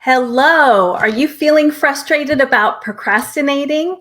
Hello. Are you feeling frustrated about procrastinating?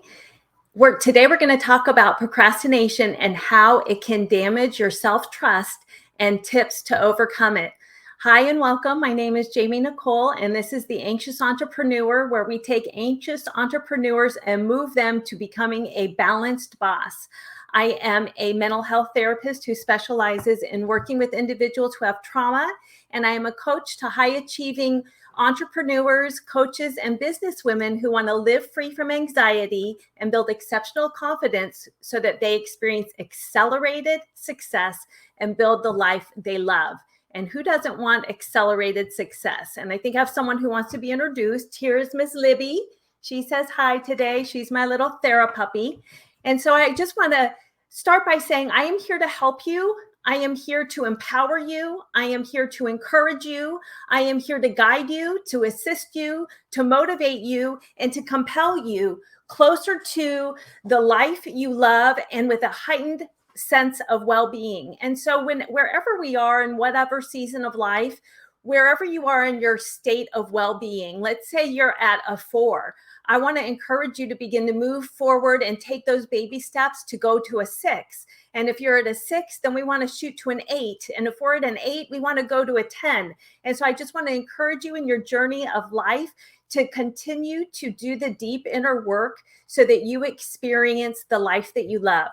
Today we're going to talk about procrastination and how it can damage your self-trust and tips to overcome it. Hi and welcome. My name is Jayme Nicole, and this is The Anxious Entrepreneur, where we take anxious entrepreneurs and move them to becoming a balanced boss. I am a mental health therapist who specializes in working with individuals who have trauma, and I am a coach to high-achieving entrepreneurs, coaches, and businesswomen who want to live free from anxiety and build exceptional confidence so that they experience accelerated success and build the life they love. And who doesn't want accelerated success? And I think I have someone who wants to be introduced. Here is Miss Libby. She says hi today. She's my little therapuppy. And so I just want to start by saying I am here to help you. I am here to empower you. I am here to encourage you. I am here to guide you, to assist you, to motivate you, and to compel you closer to the life you love and with a heightened sense of well-being. And so wherever we are in whatever season of life, wherever you are in your state of well-being, let's say you're at a 4, I want to encourage you to begin to move forward and take those baby steps to go to a 6. And if you're at a 6, then we want to shoot to an 8. And if we're at an 8, we want to go to a 10. And so I just want to encourage you in your journey of life to continue to do the deep inner work so that you experience the life that you love.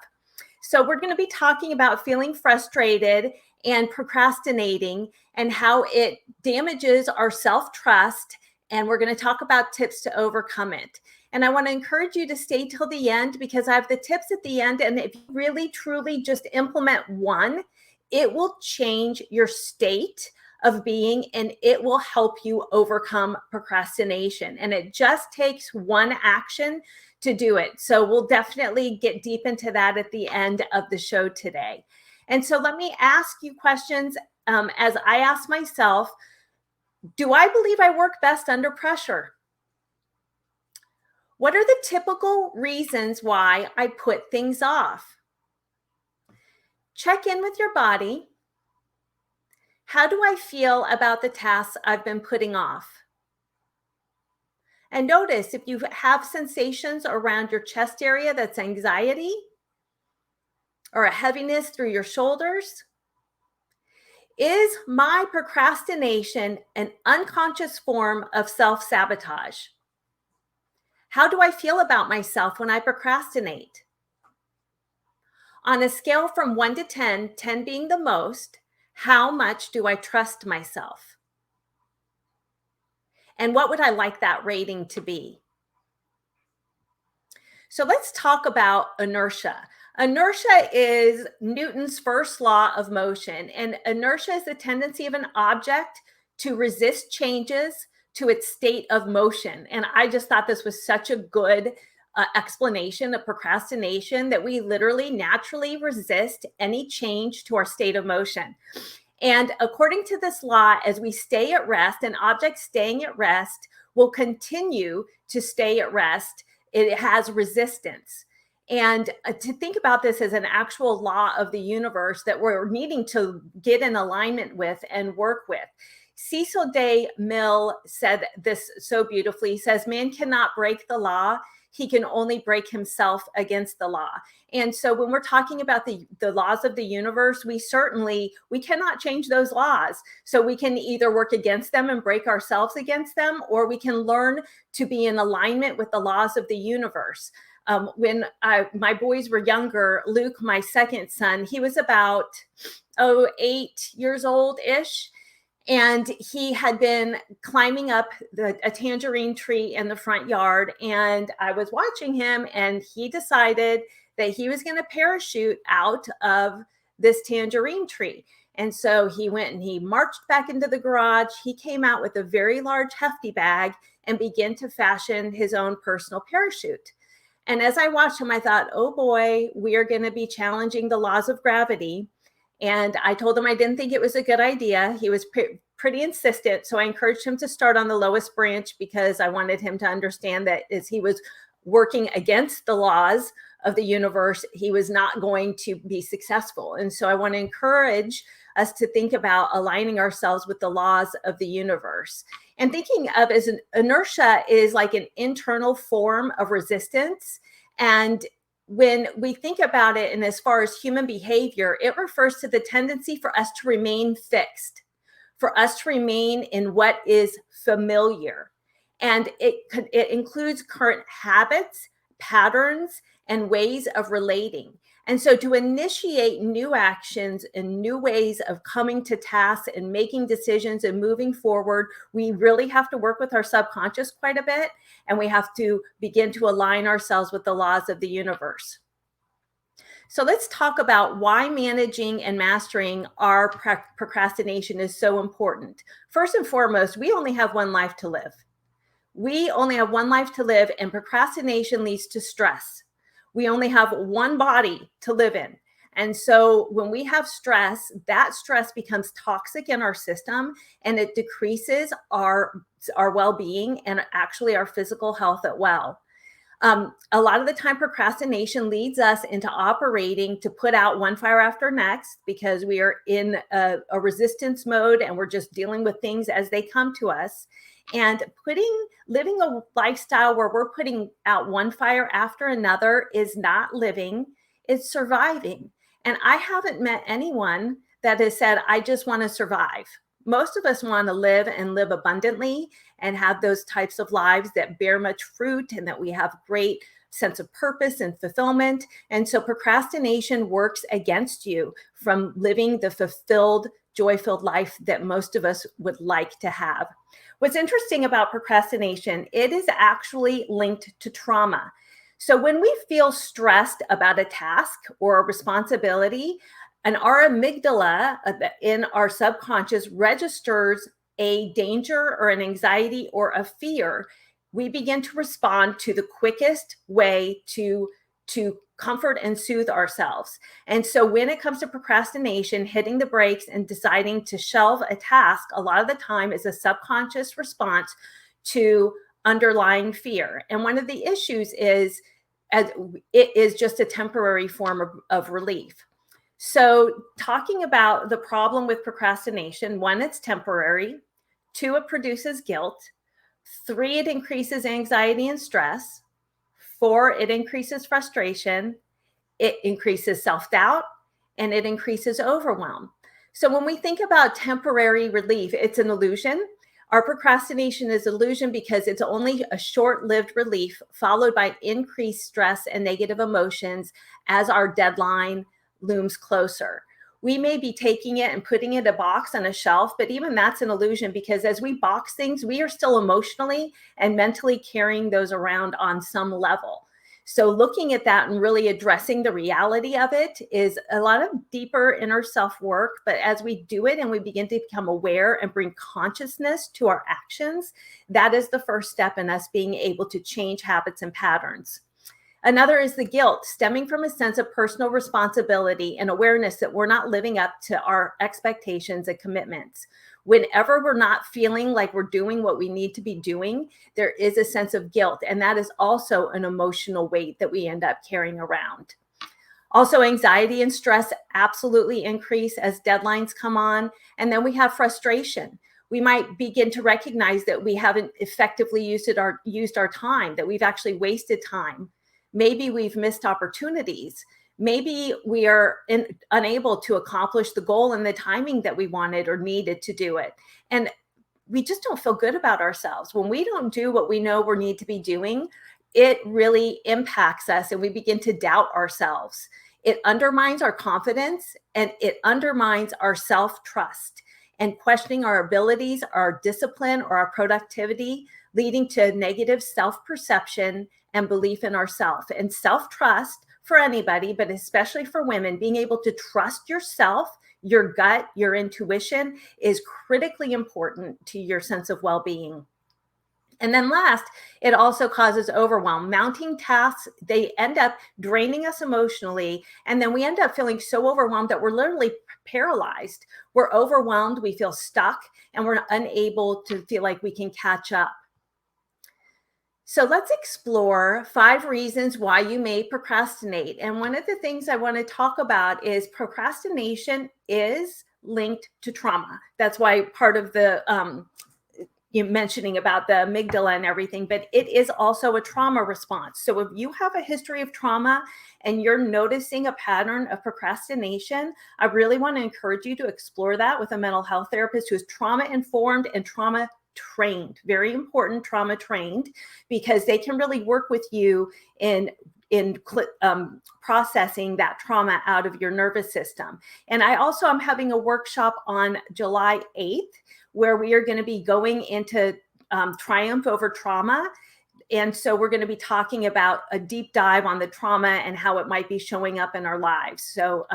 So we're going to be talking about feeling frustrated and procrastinating and how it damages our self-trust. And we're going to talk about tips to overcome it. And I want to encourage you to stay till the end because I have the tips at the end. And if you really, truly just implement one, it will change your state of being and it will help you overcome procrastination. And it just takes one action to do it. So we'll definitely get deep into that at the end of the show today. And so let me ask you questions as I ask myself, do I believe I work best under pressure? What are the typical reasons why I put things off? Check in with your body. How do I feel about the tasks I've been putting off? And notice if you have sensations around your chest area that's anxiety or a heaviness through your shoulders. Is my procrastination an unconscious form of self-sabotage? How do I feel about myself when I procrastinate? On a scale from 1 to 10, 10 being the most, how much do I trust myself? And what would I like that rating to be? So let's talk about inertia. Inertia is Newton's first law of motion, and inertia is the tendency of an object to resist changes to its state of motion. And I just thought this was such a good explanation of procrastination, that we literally naturally resist any change to our state of motion. And according to this law, as we stay at rest, an object staying at rest will continue to stay at rest. It has resistance. And to think about this as an actual law of the universe that we're needing to get in alignment with and work with. Cecil D. Mill said this so beautifully. He says, man cannot break the law. He can only break himself against the law. And so when we're talking about the laws of the universe, we cannot change those laws. So we can either work against them and break ourselves against them, or we can learn to be in alignment with the laws of the universe. When my boys were younger, Luke, my second son, he was about 8 years old-ish. And he had been climbing up a tangerine tree in the front yard. And I was watching him, and he decided that he was going to parachute out of this tangerine tree. And so he went and he marched back into the garage. He came out with a very large, hefty bag and began to fashion his own personal parachute. And as I watched him, I thought, oh boy, we are going to be challenging the laws of gravity. And I told him I didn't think it was a good idea. He was pretty insistent. So I encouraged him to start on the lowest branch because I wanted him to understand that as he was working against the laws of the universe, he was not going to be successful. And so I want to encourage us to think about aligning ourselves with the laws of the universe. And thinking of as an inertia is like an internal form of resistance. And when we think about it, and as far as human behavior, it refers to the tendency for us to remain fixed, for us to remain in what is familiar. And it includes current habits, patterns, and ways of relating. And so to initiate new actions and new ways of coming to tasks and making decisions and moving forward, we really have to work with our subconscious quite a bit. And we have to begin to align ourselves with the laws of the universe. So let's talk about why managing and mastering our procrastination is so important. First and foremost, we only have one life to live. We only have one life to live, and procrastination leads to stress. We only have one body to live in. And so when we have stress, that stress becomes toxic in our system, and it decreases our well-being and actually our physical health as well. A lot of the time, procrastination leads us into operating to put out one fire after next because we are in a resistance mode and we're just dealing with things as they come to us. And living a lifestyle where we're putting out one fire after another is not living, it's surviving. And I haven't met anyone that has said, I just want to survive. Most of us want to live and live abundantly and have those types of lives that bear much fruit and that we have great sense of purpose and fulfillment. And so procrastination works against you from living the fulfilled, joy-filled life that most of us would like to have. What's interesting about procrastination, it is actually linked to trauma. So when we feel stressed about a task or a responsibility, and our amygdala in our subconscious registers a danger or an anxiety or a fear, we begin to respond to the quickest way to comfort and soothe ourselves. And so when it comes to procrastination, hitting the brakes and deciding to shelve a task, a lot of the time is a subconscious response to underlying fear. And one of the issues is it is just a temporary form of relief. So talking about the problem with procrastination, 1, it's temporary. 2, it produces guilt. 3, it increases anxiety and stress. 4, it increases frustration. It increases self-doubt, and it increases overwhelm. So when we think about temporary relief, it's an illusion. Our procrastination is illusion because it's only a short-lived relief followed by increased stress and negative emotions as our deadline looms closer. We may be taking it and putting it in a box on a shelf, but even that's an illusion because as we box things, we are still emotionally and mentally carrying those around on some level. So looking at that and really addressing the reality of it is a lot of deeper inner self work. But as we do it and we begin to become aware and bring consciousness to our actions, that is the first step in us being able to change habits and patterns. Another is the guilt stemming from a sense of personal responsibility and awareness that we're not living up to our expectations and commitments. Whenever we're not feeling like we're doing what we need to be doing, there is a sense of guilt. And that is also an emotional weight that we end up carrying around. Also, anxiety and stress absolutely increase as deadlines come on. And then we have frustration. We might begin to recognize that we haven't effectively used our time, that we've actually wasted time. Maybe we've missed opportunities. Maybe we are unable to accomplish the goal in the timing that we wanted or needed to do it. And we just don't feel good about ourselves. When we don't do what we know we need to be doing, it really impacts us and we begin to doubt ourselves. It undermines our confidence and it undermines our self-trust and questioning our abilities, our discipline, or our productivity, leading to negative self-perception and belief in ourselves. And self-trust for anybody, but especially for women, being able to trust yourself, your gut, your intuition is critically important to your sense of well-being. And then last, it also causes overwhelm. Mounting tasks, they end up draining us emotionally. And then we end up feeling so overwhelmed that we're literally paralyzed. We're overwhelmed, we feel stuck, and we're unable to feel like we can catch up. So let's explore 5 reasons why you may procrastinate. And one of the things I want to talk about is procrastination is linked to trauma. That's why part of the you mentioning about the amygdala and everything, but it is also a trauma response. So if you have a history of trauma and you're noticing a pattern of procrastination, I really want to encourage you to explore that with a mental health therapist who is trauma informed and trauma trained. Very important, trauma trained, because they can really work with you in processing that trauma out of your nervous system. And I also am having a workshop on July 8th where we are going to be going into triumph over trauma. And so we're going to be talking about a deep dive on the trauma and how it might be showing up in our lives. So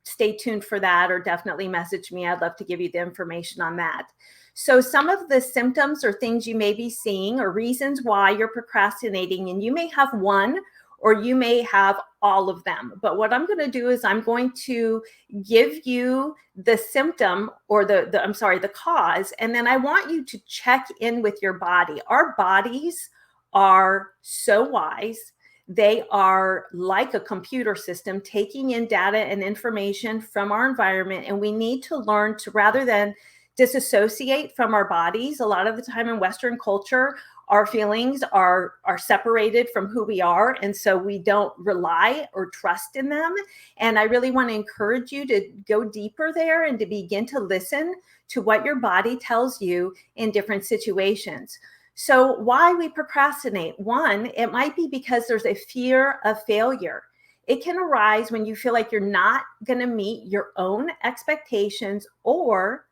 stay tuned for that, or definitely message me. I'd love to give you the information on that. So some of the symptoms or things you may be seeing or reasons why you're procrastinating, and you may have one or you may have all of them. But what I'm going to do is I'm going to give you the symptom or the cause. And then I want you to check in with your body. Our bodies are so wise. They are like a computer system taking in data and information from our environment. And we need to learn to, rather than disassociate from our bodies. A lot of the time in Western culture, our feelings are separated from who we are. And so we don't rely or trust in them. And I really want to encourage you to go deeper there and to begin to listen to what your body tells you in different situations. So why we procrastinate? One, it might be because there's a fear of failure. It can arise when you feel like you're not going to meet your own expectations, or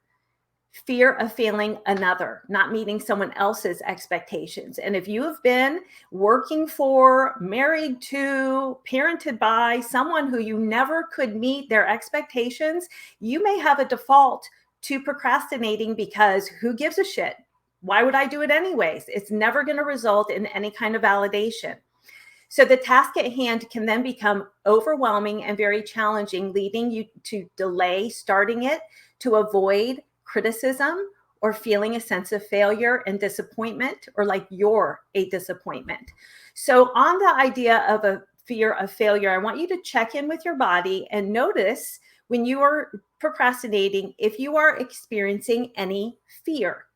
fear of failing another, not meeting someone else's expectations. And if you have been working for, married to, parented by someone who you never could meet their expectations, you may have a default to procrastinating because who gives a shit? Why would I do it anyways? It's never going to result in any kind of validation. So the task at hand can then become overwhelming and very challenging, leading you to delay starting it, to avoid criticism, or feeling a sense of failure and disappointment, or like you're a disappointment. So on the idea of a fear of failure, I want you to check in with your body and notice when you are procrastinating if you are experiencing any fear.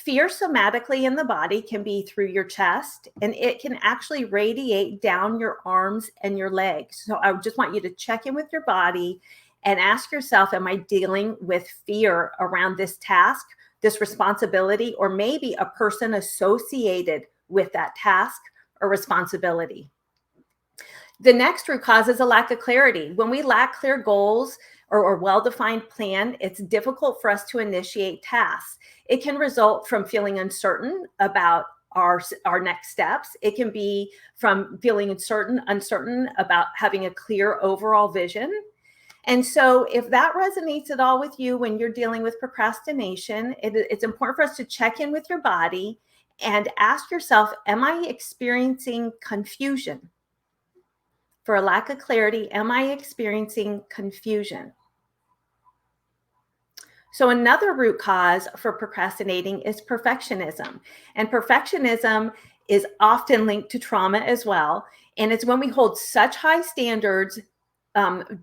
Fear somatically in the body can be through your chest, and it can actually radiate down your arms and your legs. So I just want you to check in with your body and ask yourself, am I dealing with fear around this task, this responsibility, or maybe a person associated with that task or responsibility? The next root cause is a lack of clarity. When we lack clear goals or a well-defined plan, it's difficult for us to initiate tasks. It can result from feeling uncertain about our next steps. It can be from feeling uncertain about having a clear overall vision. And so if that resonates at all with you when you're dealing with procrastination, it's important for us to check in with your body and ask yourself, am I experiencing confusion? For a lack of clarity, am I experiencing confusion? So another root cause for procrastinating is perfectionism. And perfectionism is often linked to trauma as well. And it's when we hold such high standards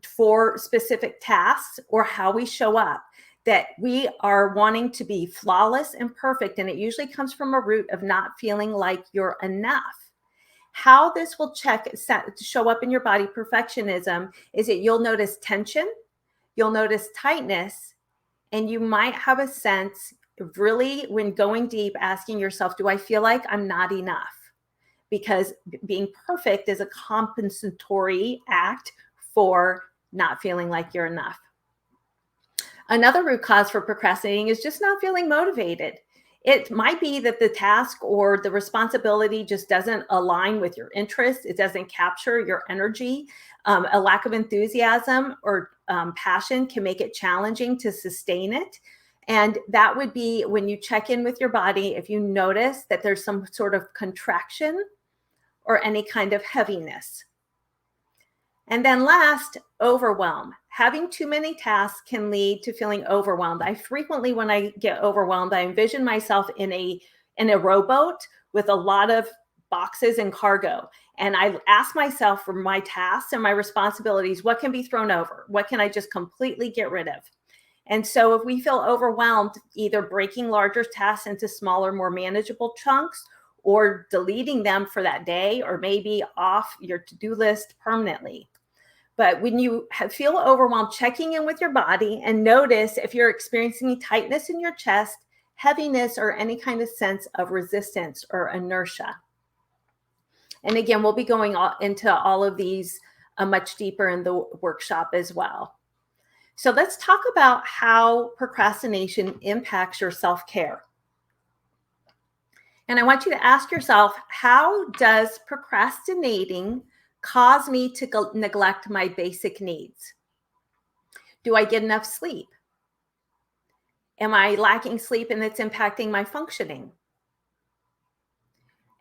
for specific tasks or how we show up that we are wanting to be flawless and perfect. And it usually comes from a root of not feeling like you're enough. How this will show up in your body, perfectionism, is that you'll notice tension, you'll notice tightness, and you might have a sense of really, when going deep, asking yourself, do I feel like I'm not enough? Because being perfect is a compensatory act for not feeling like you're enough. Another root cause for procrastinating is just not feeling motivated. It might be that the task or the responsibility just doesn't align with your interests. It doesn't capture your energy. A lack of enthusiasm or passion can make it challenging to sustain it. And that would be when you check in with your body, if you notice that there's some sort of contraction or any kind of heaviness. And then last, overwhelm. Having too many tasks can lead to feeling overwhelmed. I frequently, when I get overwhelmed, I envision myself in a rowboat with a lot of boxes and cargo. And I ask myself for my tasks and my responsibilities, what can be thrown over? What can I just completely get rid of? And so if we feel overwhelmed, either breaking larger tasks into smaller, more manageable chunks, or deleting them for that day, or maybe off your to-do list permanently. But when you feel overwhelmed, checking in with your body and notice if you're experiencing tightness in your chest, heaviness, or any kind of sense of resistance or inertia. And again, we'll be going into all of these much deeper in the workshop as well. So let's talk about how procrastination impacts your self-care. And I want you to ask yourself, how does procrastinating cause me to neglect my basic needs? Do I get enough sleep? Am I lacking sleep and it's impacting my functioning?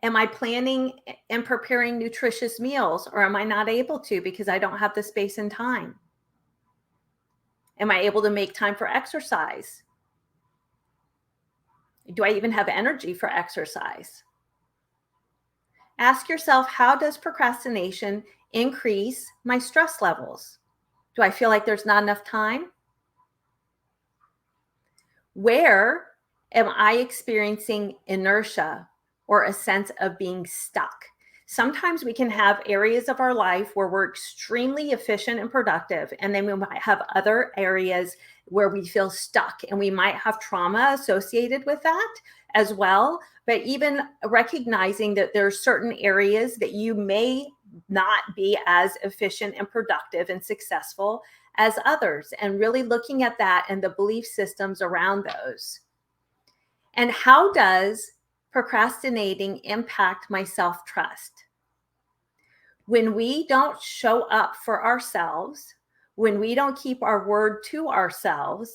Am I planning and preparing nutritious meals, or am I not able to because I don't have the space and time? Am I able to make time for exercise? Do I even have energy for exercise? Ask yourself, how does procrastination increase my stress levels? Do I feel like there's not enough time? Where am I experiencing inertia or a sense of being stuck? Sometimes we can have areas of our life where we're extremely efficient and productive, and then we might have other areas where we feel stuck, and we might have trauma associated with that as well. But even recognizing that there are certain areas that you may not be as efficient and productive and successful as others, and really looking at that and the belief systems around those. And how does procrastinating impact my self-trust? When we don't show up for ourselves, when we don't keep our word to ourselves,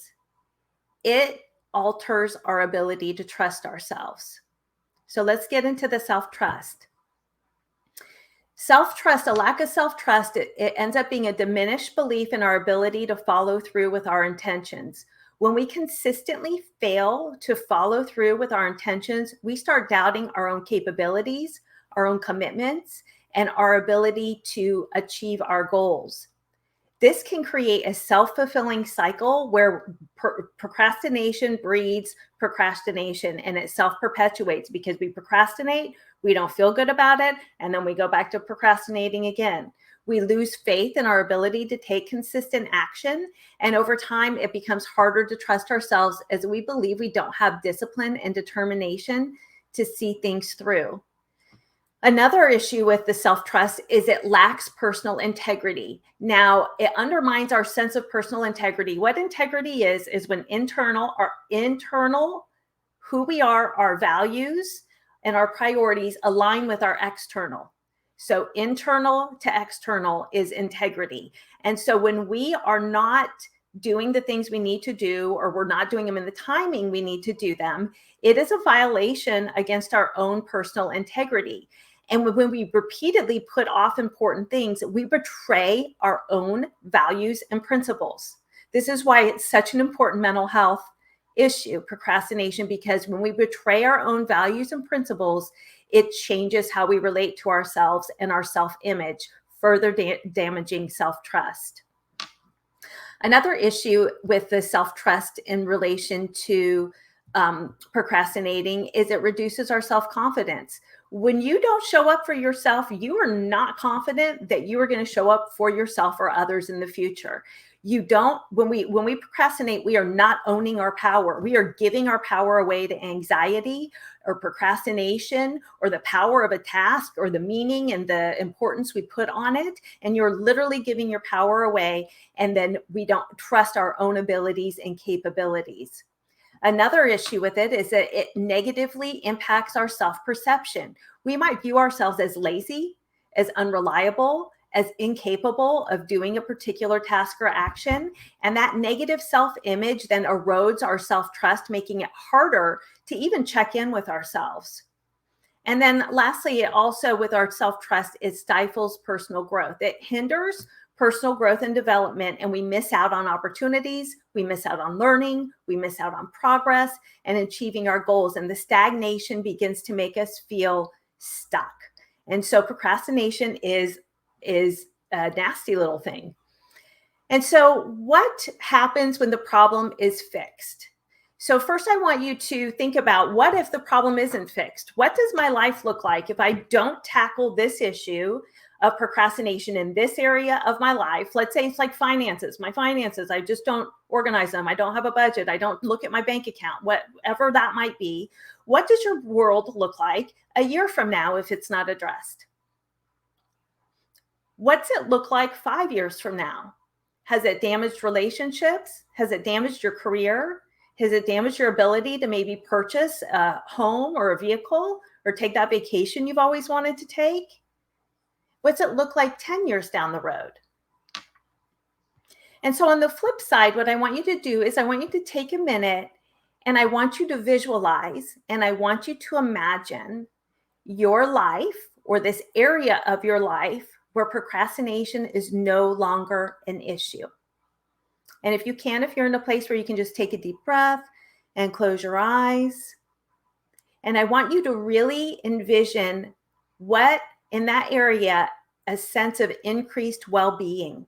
it alters our ability to trust ourselves. So let's get into the self-trust. Self-trust, a lack of self-trust, it ends up being a diminished belief in our ability to follow through with our intentions. When we consistently fail to follow through with our intentions, we start doubting our own capabilities, our own commitments, and our ability to achieve our goals. This can create a self-fulfilling cycle where procrastination breeds procrastination, and it self-perpetuates because we procrastinate, we don't feel good about it, and then we go back to procrastinating again. We lose faith in our ability to take consistent action, and over time, it becomes harder to trust ourselves as we believe we don't have discipline and determination to see things through. Another issue with the self-trust is it lacks personal integrity. Now, it undermines our sense of personal integrity. What integrity is when our internal, who we are, our values, and our priorities align with our external. So internal to external is integrity. And so when we are not doing the things we need to do, or we're not doing them in the timing we need to do them, it is a violation against our own personal integrity. And when we repeatedly put off important things, we betray our own values and principles. This is why it's such an important mental health issue, procrastination, because when we betray our own values and principles, it changes how we relate to ourselves and our self-image, further damaging self-trust. Another issue with the self-trust in relation to procrastinating is it reduces our self-confidence. When you don't show up for yourself, you are not confident that you are going to show up for yourself or others in the future. When we procrastinate, we are not owning our power. We are giving our power away to anxiety or procrastination or the power of a task or the meaning and the importance we put on it. And you're literally giving your power away. And then we don't trust our own abilities and capabilities. Another issue with it is that it negatively impacts our self-perception. We might view ourselves as lazy, as unreliable, as incapable of doing a particular task or action. And that negative self-image then erodes our self-trust, making it harder to even check in with ourselves. And then lastly, it also, with our self-trust, it stifles personal growth. It hinders personal growth and development, and we miss out on opportunities, we miss out on learning, we miss out on progress and achieving our goals. And the stagnation begins to make us feel stuck. And so procrastination is a nasty little thing. And so, what happens when the problem is fixed? So, first, I want you to think about, what if the problem isn't fixed? What does my life look like if I don't tackle this issue of procrastination in this area of my life? Let's say it's like finances. My finances, I just don't organize them. I don't have a budget. I don't look at my bank account, whatever that might be. What does your world look like a year from now if it's not addressed? What's it look like 5 years from now? Has it damaged relationships? Has it damaged your career? Has it damaged your ability to maybe purchase a home or a vehicle or take that vacation you've always wanted to take? What's it look like 10 years down the road? And so, on the flip side, what I want you to do is I want you to take a minute, and I want you to visualize, and I want you to imagine your life, or this area of your life, where procrastination is no longer an issue. And if you're in a place where you can just take a deep breath and close your eyes. And I want you to really envision what in that area, a sense of increased well-being,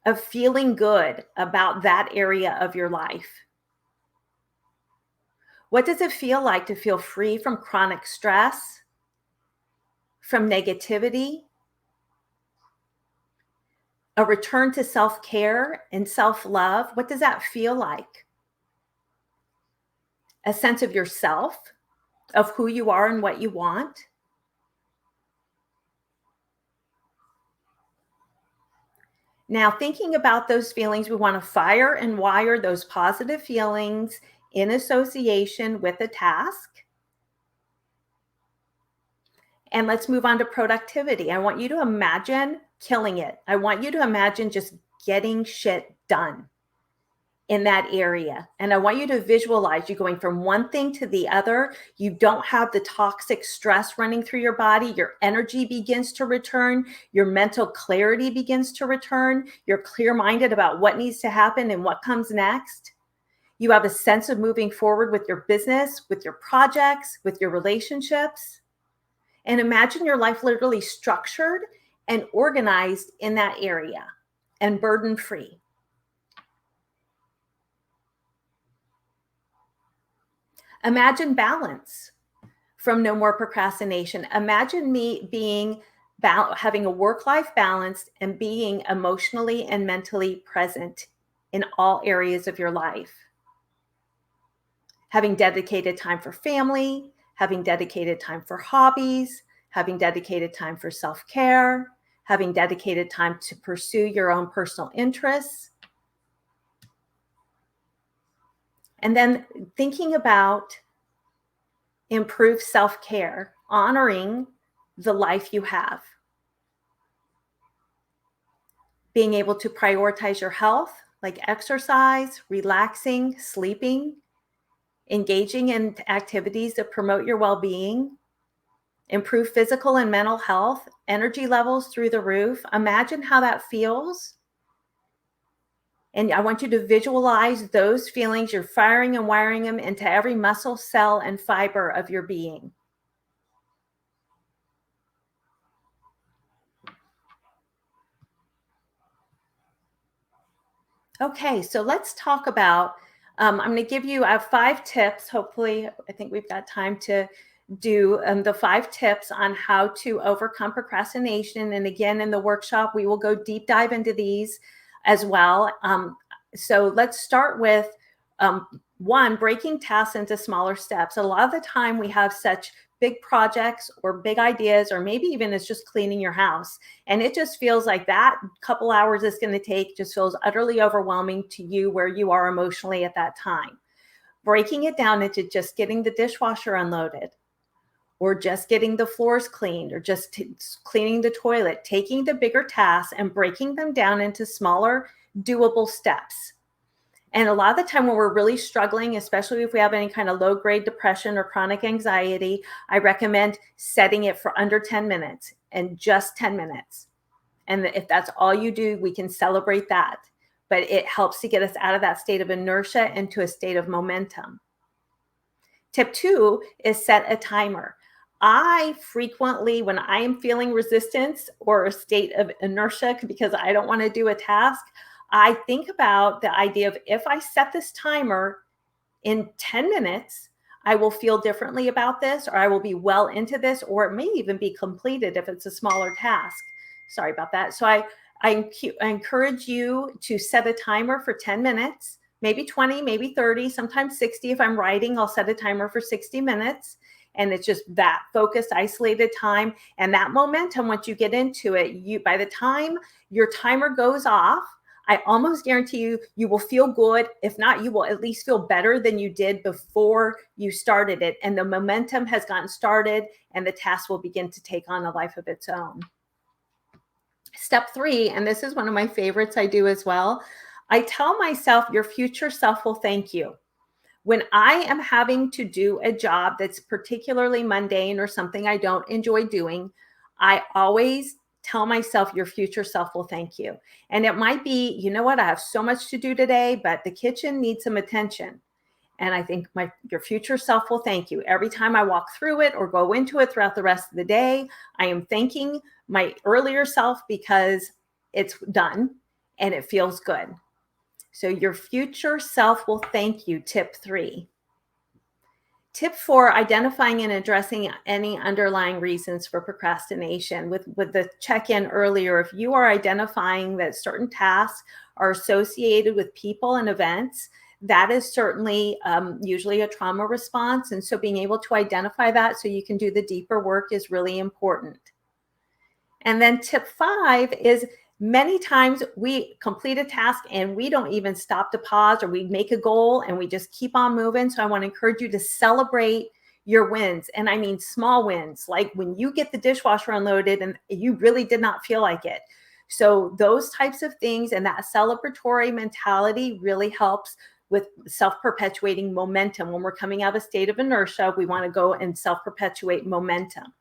of feeling good about that area of your life. What does it feel like to feel free from chronic stress, from negativity, a return to self-care and self-love? What does that feel like? A sense of yourself, of who you are and what you want. Now, thinking about those feelings, we want to fire and wire those positive feelings in association with a task. And let's move on to productivity. I want you to imagine killing it. I want you to imagine just getting shit done in that area. And I want you to visualize you going from one thing to the other. You don't have the toxic stress running through your body. Your energy begins to return. Your mental clarity begins to return. You're clear-minded about what needs to happen and what comes next. You have a sense of moving forward with your business, with your projects, with your relationships. And imagine your life literally structured and organized in that area and burden-free. Imagine balance from no more procrastination. Imagine me having a work-life balance and being emotionally and mentally present in all areas of your life. Having dedicated time for family, having dedicated time for hobbies, having dedicated time for self-care, having dedicated time to pursue your own personal interests. And then thinking about improved self-care, honoring the life you have. Being able to prioritize your health, like exercise, relaxing, sleeping, engaging in activities that promote your well-being, improve physical and mental health, energy levels through the roof. Imagine how that feels. And I want you to visualize those feelings. You're firing and wiring them into every muscle, cell, and fiber of your being. Okay, so let's talk about, I'm going to give you, I have 5 tips. Hopefully, I think we've got time to do the 5 tips on how to overcome procrastination. And again, in the workshop, we will go deep dive into these as well. So let's start with 1, breaking tasks into smaller steps. A lot of the time we have such big projects or big ideas, or maybe even it's just cleaning your house. And it just feels like that couple hours it's going to take just feels utterly overwhelming to you where you are emotionally at that time. Breaking it down into just getting the dishwasher unloaded, or just getting the floors cleaned, or just cleaning the toilet, taking the bigger tasks and breaking them down into smaller, doable steps. And a lot of the time when we're really struggling, especially if we have any kind of low-grade depression or chronic anxiety, I recommend setting it for under 10 minutes and just 10 minutes. And if that's all you do, we can celebrate that. But it helps to get us out of that state of inertia into a state of momentum. Tip 2 is set a timer. I frequently, when I am feeling resistance or a state of inertia because I don't want to do a task, I think about the idea of if I set this timer in 10 minutes, I will feel differently about this, or I will be well into this, or it may even be completed if it's a smaller task. Sorry about that. So I encourage you to set a timer for 10 minutes, maybe 20, maybe 30, sometimes 60. If I'm writing, I'll set a timer for 60 minutes. And it's just that focused, isolated time and that momentum. Once you get into it, by the time your timer goes off, I almost guarantee you will feel good. If not, you will at least feel better than you did before you started it. And the momentum has gotten started and the task will begin to take on a life of its own. Step 3, and this is one of my favorites I do as well. I tell myself your future self will thank you. When I am having to do a job that's particularly mundane or something I don't enjoy doing, I always tell myself your future self will thank you. And it might be, you know what, I have so much to do today, but the kitchen needs some attention. And I think your future self will thank you. Every time I walk through it or go into it throughout the rest of the day, I am thanking my earlier self because it's done and it feels good. So your future self will thank you. Tip 3. Tip 4, identifying and addressing any underlying reasons for procrastination. With the check-in earlier, if you are identifying that certain tasks are associated with people and events, that is certainly usually a trauma response. And so being able to identify that so you can do the deeper work is really important. And then tip 5 is many times we complete a task and we don't even stop to pause, or we make a goal and we just keep on moving. So I want to encourage you to celebrate your wins. And I mean small wins, like when you get the dishwasher unloaded and you really did not feel like it. So those types of things and that celebratory mentality really helps with self-perpetuating momentum. When we're coming out of a state of inertia, we want to go and self-perpetuate momentum.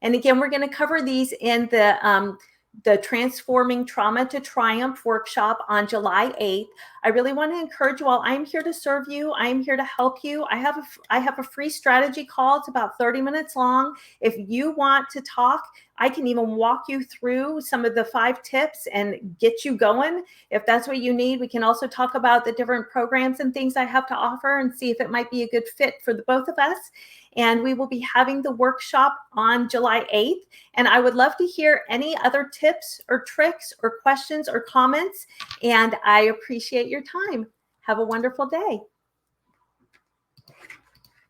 And again, we're going to cover these in the Transforming Trauma to Triumph workshop on July 8th. I really want to encourage you all. I'm here to serve you. I am here to help you. I have a free strategy call. It's about 30 minutes long. If you want to talk, I can even walk you through some of the 5 tips and get you going. If that's what you need, we can also talk about the different programs and things I have to offer and see if it might be a good fit for the both of us. And we will be having the workshop on July 8th. And I would love to hear any other tips or tricks or questions or comments. And I appreciate your time. Have a wonderful day.